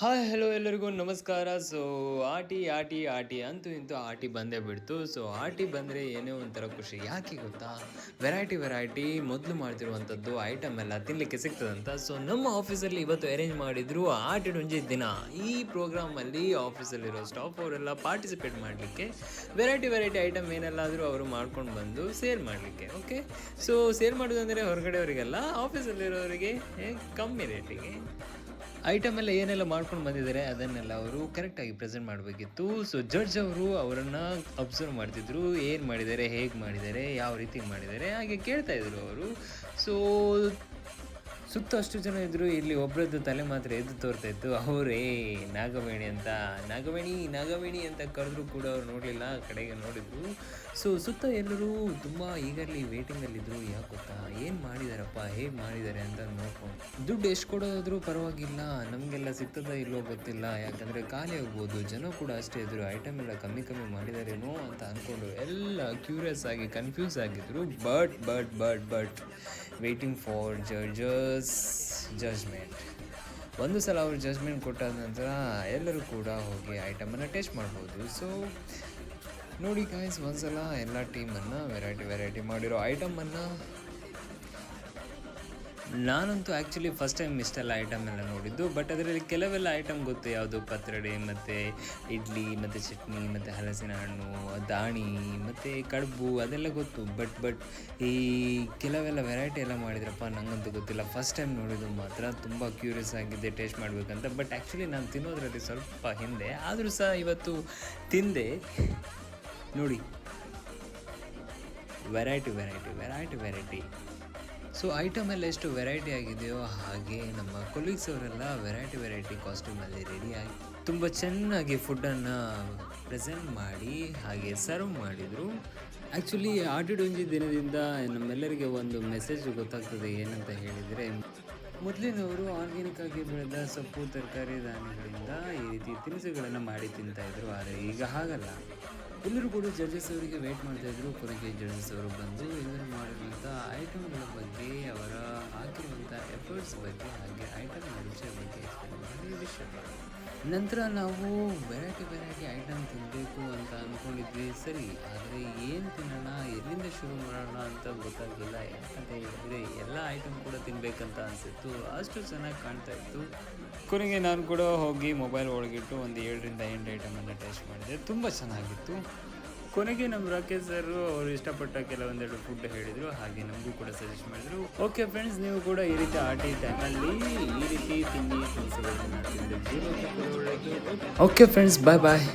Hi hello ಎಲ್ಲರಿಗೂ ನಮಸ್ಕಾರ. So ಆಟಿ ಅಂತೂ ಇಂತೂ ಆಟಿ ಬಂದೇ ಬಿಡ್ತು. ಸೊ ಆಟಿ ಬಂದರೆ ಏನೇ ಒಂಥರ ಖುಷಿ. ಯಾಕೆ ಗೊತ್ತಾ, ವೆರೈಟಿ ಮೊದಲು ಮಾಡ್ತಿರುವಂಥದ್ದು ಐಟಮ್ ಎಲ್ಲ ತಿನ್ನಲಿಕ್ಕೆ ಸಿಗ್ತದಂತ. ಸೊ ನಮ್ಮ ಆಫೀಸಲ್ಲಿ ಇವತ್ತು ಅರೇಂಜ್ ಮಾಡಿದ್ರು ಆಟಿ ಡೊಂಜಿ ದಿನ. ಈ ಪ್ರೋಗ್ರಾಮಲ್ಲಿ ಆಫೀಸಲ್ಲಿರೋ ಸ್ಟಾಫ್ ಅವರೆಲ್ಲ ಪಾರ್ಟಿಸಿಪೇಟ್ ಮಾಡಲಿಕ್ಕೆ ವೆರೈಟಿ ಐಟಮ್ ಏನೆಲ್ಲಾದರೂ ಅವರು ಮಾಡ್ಕೊಂಡು ಬಂದು ಸೇಲ್ ಮಾಡಲಿಕ್ಕೆ. ಓಕೆ, ಸೊ ಸೇಲ್ ಮಾಡೋದಂದರೆ ಹೊರಗಡೆಯವರಿಗೆಲ್ಲ, ಆಫೀಸಲ್ಲಿರೋರಿಗೆ ಕಮ್ಮಿ ರೇಟಿಗೆ ಐಟಮ್ ಎಲ್ಲ ಏನೆಲ್ಲ ಮಾಡ್ಕೊಂಡು ಬಂದಿದ್ದಾರೆ ಅದನ್ನೆಲ್ಲ ಅವರು ಕರೆಕ್ಟಾಗಿ ಪ್ರೆಸೆಂಟ್ ಮಾಡಬೇಕಿತ್ತು. ಸೊ ಜಡ್ಜ್ ಅವರು ಅವರನ್ನು ಅಬ್ಸರ್ವ್ ಮಾಡ್ತಿದ್ರು, ಏನು ಮಾಡಿದ್ದಾರೆ, ಹೇಗೆ ಮಾಡಿದ್ದಾರೆ, ಯಾವ ರೀತಿ ಮಾಡಿದ್ದಾರೆ ಹಾಗೆ ಕೇಳ್ತಾ ಇದ್ರು ಅವರು. ಸೊ ಸುತ್ತ ಅಷ್ಟು ಜನ ಇದ್ದರು. ಇಲ್ಲಿ ಒಬ್ಬರದ್ದು ತಲೆ ಮಾತ್ರ ಎದ್ದು ತೋರ್ತಾ ಇತ್ತು. ಅವರೇ ನಾಗವೇಣಿ ಅಂತ ಕರೆದ್ರು ಕೂಡ ಅವ್ರು ನೋಡಲಿಲ್ಲ, ಕಡೆಗೆ ನೋಡಿದ್ರು. ಸೊ ಸುತ್ತ ಎಲ್ಲರೂ ತುಂಬ ಈಗಲ್ಲಿ ವೇಟಿಂಗಲ್ಲಿದ್ದರು. ಯಾಕೆ ಗೊತ್ತಾ, ಏನು ಮಾಡಿದಾರಪ್ಪ, ಹೇಗೆ ಮಾಡಿದ್ದಾರೆ ಅಂತ ನೋಡ್ಕೊಂಡು. ದುಡ್ಡು ಎಷ್ಟು ಕೊಡೋದಾದರೂ ಪರವಾಗಿಲ್ಲ, ನಮಗೆಲ್ಲ ಸಿಗ್ತದ ಇಲ್ಲೋ ಗೊತ್ತಿಲ್ಲ, ಯಾಕಂದರೆ ಖಾಲಿ ಹೋಗ್ಬೋದು. ಜನ ಕೂಡ ಅಷ್ಟೇ ಇದ್ದರು, ಐಟಮ್ ಎಲ್ಲ ಕಮ್ಮಿ ಮಾಡಿದಾರೇನೋ ಅಂತ ಅಂದ್ಕೊಂಡು ಎಲ್ಲ ಕ್ಯೂರಿಯಸ್ ಆಗಿ ಕನ್ಫ್ಯೂಸ್ ಆಗಿದ್ರು. But waiting for judgment. ಒಂದು ಸಲ ಅವರು ಜಜ್ಮೆಂಟ್ ಕೊಟ್ಟಾದ ನಂತರ ಎಲ್ಲರೂ ಕೂಡ ಹೋಗಿ ಐಟಮನ್ನು ಟೇಸ್ಟ್ ಮಾಡ್ಬೋದು. ಸೊ ನೋಡಿ ಗಾಯ್ಸ್, ಒಂದ್ಸಲ ಎಲ್ಲ ಟೀಮನ್ನು ವೆರೈಟಿ ಮಾಡಿರೋ ಐಟಮನ್ನು ನಾನಂತೂ ಆ್ಯಕ್ಚುಲಿ ಫಸ್ಟ್ ಟೈಮ್ ಇಷ್ಟೆಲ್ಲ ಐಟಮ್ ಎಲ್ಲ ನೋಡಿದ್ದು. ಬಟ್ ಅದರಲ್ಲಿ ಕೆಲವೆಲ್ಲ ಐಟಮ್ ಗೊತ್ತು, ಯಾವುದು ಪತ್ರೊಡೆ ಮತ್ತು ಇಡ್ಲಿ ಮತ್ತು ಚಟ್ನಿ ಮತ್ತು ಹಲಸಿನ ಹಣ್ಣು, ದಾಣಿ ಮತ್ತು ಕಡುಬು, ಅದೆಲ್ಲ ಗೊತ್ತು. ಬಟ್ ಈ ಕೆಲವೆಲ್ಲ ವೆರೈಟಿ ಎಲ್ಲ ಮಾಡಿದ್ರಪ್ಪ, ನನಗಂತೂ ಗೊತ್ತಿಲ್ಲ. ಫಸ್ಟ್ ಟೈಮ್ ನೋಡಿದ್ದು ಮಾತ್ರ ತುಂಬ ಕ್ಯೂರಿಯಸ್ ಆಗಿದ್ದೆ ಟೇಸ್ಟ್ ಮಾಡಬೇಕಂತ. ಬಟ್ ಆ್ಯಕ್ಚುಲಿ ನಾನು ತಿನ್ನೋದ್ರಲ್ಲಿ ಸ್ವಲ್ಪ ಹಿಂದೆ, ಆದರೂ ಸಹ ಇವತ್ತು ತಿಂದೆ. ನೋಡಿ, ವೆರೈಟಿ. ಸೊ ಐಟಮ್ ಎಲ್ಲ ಎಷ್ಟು ವೆರೈಟಿ ಆಗಿದೆಯೋ ಹಾಗೆ ನಮ್ಮ ಕೊಲೀಗ್ಸ್ ಅವರೆಲ್ಲ ವೆರೈಟಿ ಕಾಸ್ಟ್ಯೂಮಲ್ಲಿ ರೆಡಿಯಾಗಿ ತುಂಬ ಚೆನ್ನಾಗಿ ಫುಡ್ಡನ್ನು ಪ್ರೆಸೆಂಟ್ ಮಾಡಿ ಹಾಗೆ ಸರ್ವ್ ಮಾಡಿದರು. ಆ್ಯಕ್ಚುಲಿ ಆಟಿಡೊಂಜಿ ದಿನದಿಂದ ನಮ್ಮೆಲ್ಲರಿಗೆ ಒಂದು ಮೆಸೇಜ್ ಗೊತ್ತಾಗ್ತದೆ. ಏನಂತ ಹೇಳಿದರೆ, ಮೊದಲಿನವರು ಆರ್ಗ್ಯಾನಿಕ್ ಆಗಿ ಬೆಳೆದ ಸೊಪ್ಪು ತರಕಾರಿ ಧಾನ್ಯಗಳಿಂದ ಈ ರೀತಿ ತಿನಿಸುಗಳನ್ನು ಮಾಡಿ ತಿಂತಾಯಿದ್ರು. ಆದರೆ ಈಗ ಹಾಗಲ್ಲ. ಎಲ್ಲರೂ ಕೂಡ ಜಡ್ಜಸ್ ಅವರಿಗೆ ವೇಟ್ ಮಾಡ್ತಾಯಿದ್ರು. ಕೊನೆಗೆ ಜಡ್ಜಸ್ ಅವರು ಬಂದು ಎಲ್ಲರೂ ಮಾಡಿರುವಂಥ ಐಟಮ್ಗಳ ಬಗ್ಗೆ, ಅವರ ಹಾಕಿರುವಂಥ ಎಫರ್ಟ್ಸ್ ಬಗ್ಗೆ ಹಾಗೆ ಐಟಮ್ನ ರುಚಿಯ ಬಗ್ಗೆ ಎಕ್ಸ್ಪ್ಲೇನ್ ಮಾಡಿ ವಿಷಯ. ನಂತರ ನಾವು ವೆರೈಟಿ ಐಟಮ್ ತಿನ್ನಬೇಕು ಅಂತ ಅಂದ್ಕೊಂಡಿದ್ವಿ. ಸರಿ, ಆದರೆ ಏನು ತಿನ್ನೋಣ, ಎಲ್ಲಿಂದ ಶುರು ಮಾಡೋಣ ಅಂತ ಗೊತ್ತಾಗಲಿಲ್ಲ. ಯಾಕಂತ ಹೇಳಿದರೆ ಎಲ್ಲ ಐಟಮ್ ಕೂಡ ತಿನ್ನಬೇಕಂತ ಅನಿಸಿತ್ತು, ಅಷ್ಟು ಚೆನ್ನಾಗಿ ಕಾಣ್ತಾ ಇತ್ತು. ಕೊನೆಗೆ ನಾನು ಕೂಡ ಹೋಗಿ ಮೊಬೈಲ್ ಒಳಗಿಟ್ಟು ಒಂದು 7ರಿಂದ 8 ಐಟಮನ್ನು ಟೇಸ್ಟ್ ಮಾಡಿದೆ. ತುಂಬ ಚೆನ್ನಾಗಿತ್ತು. ಕೊನೆಗೆ ನಮ್ಮ ರಾಕೇಶ್ ಸರ್ ಅವರು ಇಷ್ಟಪಟ್ಟ ಕೆಲವೊಂದೆರಡು ಫುಡ್ ಹೇಳಿದರು, ಹಾಗೆ ನಮಗೂ ಕೂಡ ಸಜೆಸ್ಟ್ ಮಾಡಿದರು. ಓಕೆ ಫ್ರೆಂಡ್ಸ್, ನೀವು ಕೂಡ ಈ ರೀತಿ ಆಟಿ ಟೈಮಲ್ಲಿ ಈ ರೀತಿ ತಿಂಡಿ ತಿನಿಸುಗಳನ್ನು ತಿಂದು ಜೀವನಕ್ಕೆ ಒಳ್ಳೆಯದು. ಓಕೆ ಫ್ರೆಂಡ್ಸ್, ಬಾಯ್.